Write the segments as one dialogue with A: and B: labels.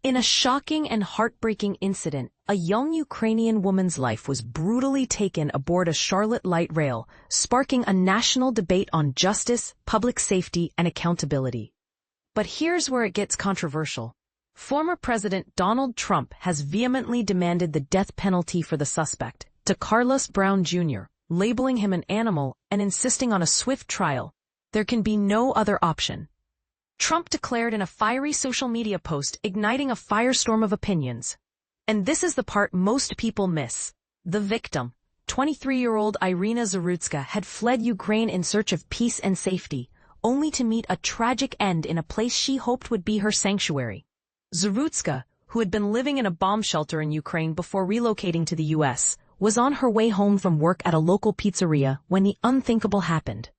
A: In a shocking and heartbreaking incident, a young Ukrainian woman's life was brutally taken aboard a Charlotte light rail, sparking a national debate on justice, public safety, and accountability. But here's where it gets controversial. Former President Donald Trump has vehemently demanded the death penalty for the suspect, Decarlos Brown Jr., labeling him an animal and insisting on a swift trial. There can be no other option. Trump declared in a fiery social media post, igniting a firestorm of opinions. And this is the part most people miss. The victim, 23-year-old Iryna Zarutska, had fled Ukraine in search of peace and safety, only to meet a tragic end in a place she hoped would be her sanctuary. Zarutska, who had been living in a bomb shelter in Ukraine before relocating to the U.S., was on her way home from work at a local pizzeria when the unthinkable happened.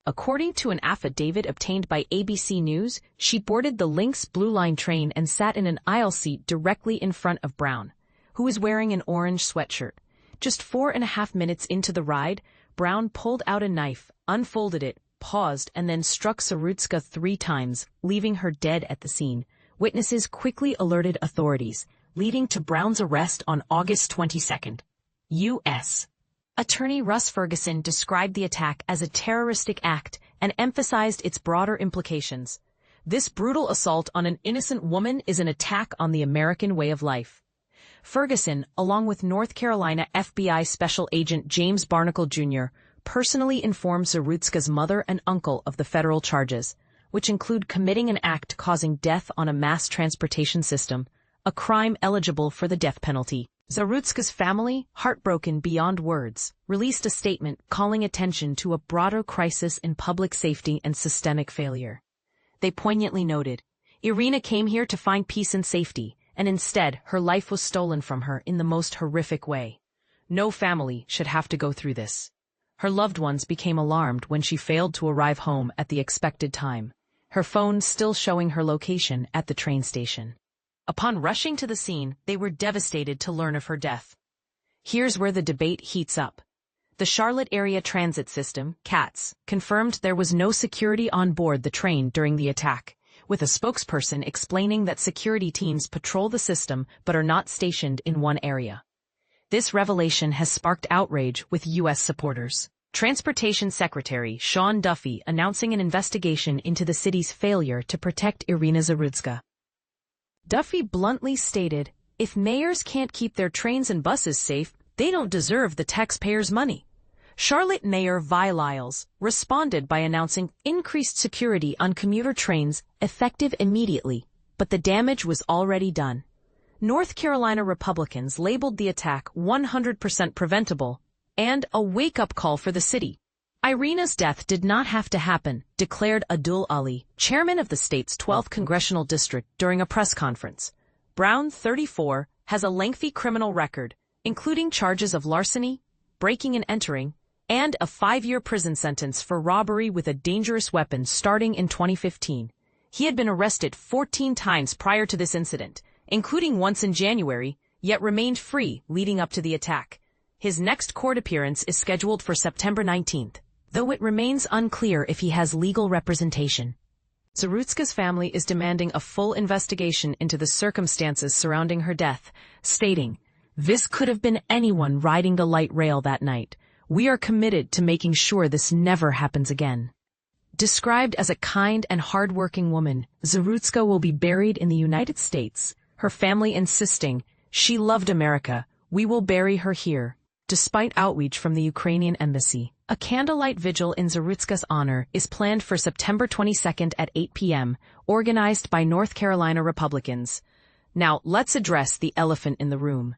A: According to an affidavit obtained by ABC News, she boarded the Lynx Blue Line train and sat in an aisle seat directly in front of Brown, who was wearing an orange sweatshirt. Just 4.5 minutes into the ride, Brown pulled out a knife, unfolded it, paused, and then struck Zarutska 3 times, leaving her dead at the scene. Witnesses quickly alerted authorities, leading to Brown's arrest on August 22. U.S. Attorney Russ Ferguson described the attack as a terroristic act and emphasized its broader implications. This brutal assault on an innocent woman is an attack on the American way of life. Ferguson, along with North Carolina FBI Special Agent James Barnacle Jr., personally informed Zarutska's mother and uncle of the federal charges, which include committing an act causing death on a mass transportation system, a crime eligible for the death penalty. Zarutska's family, heartbroken beyond words, released a statement calling attention to a broader crisis in public safety and systemic failure. They poignantly noted, "Iryna came here to find peace and safety, and instead her life was stolen from her in the most horrific way. No family should have to go through this." Her loved ones became alarmed when she failed to arrive home at the expected time, her phone still showing her location at the train station. Upon rushing to the scene, they were devastated to learn of her death. Here's where the debate heats up. The Charlotte Area Transit System, CATS, confirmed there was no security on board the train during the attack, with a spokesperson explaining that security teams patrol the system but are not stationed in one area. This revelation has sparked outrage with U.S. supporters. Transportation Secretary Sean Duffy announcing an investigation into the city's failure to protect Iryna Zarutska. Duffy bluntly stated, "If mayors can't keep their trains and buses safe, they don't deserve the taxpayers' money." Charlotte Mayor Vi Lyles responded by announcing increased security on commuter trains effective immediately, but the damage was already done. North Carolina Republicans labeled the attack 100% preventable and a wake-up call for the city. Iryna's death did not have to happen, declared Abdul Ali, chairman of the state's 12th congressional district, during a press conference. Brown, 34, has a lengthy criminal record, including charges of larceny, breaking and entering, and a 5-year prison sentence for robbery with a dangerous weapon starting in 2015. He had been arrested 14 times prior to this incident, including once in January, yet remained free leading up to the attack. His next court appearance is scheduled for September 19th. Though it remains unclear if he has legal representation. Zarutska's family is demanding a full investigation into the circumstances surrounding her death, stating, "This could have been anyone riding the light rail that night. We are committed to making sure this never happens again." Described as a kind and hard-working woman, Zarutska will be buried in the United States, her family insisting, "She loved America. We will bury her here." Despite outreach from the Ukrainian embassy, a candlelight vigil in Zarutska's honor is planned for September 22nd at 8 p.m., organized by North Carolina Republicans. Now, let's address the elephant in the room.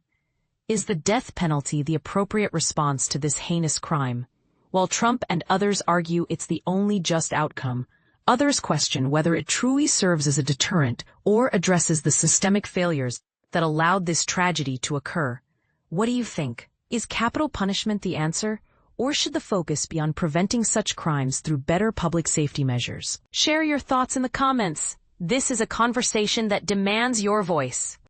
A: Is the death penalty the appropriate response to this heinous crime? While Trump and others argue it's the only just outcome, others question whether it truly serves as a deterrent or addresses the systemic failures that allowed this tragedy to occur. What do you think? Is capital punishment the answer, or should the focus be on preventing such crimes through better public safety measures? Share your thoughts in the comments. This is a conversation that demands your voice.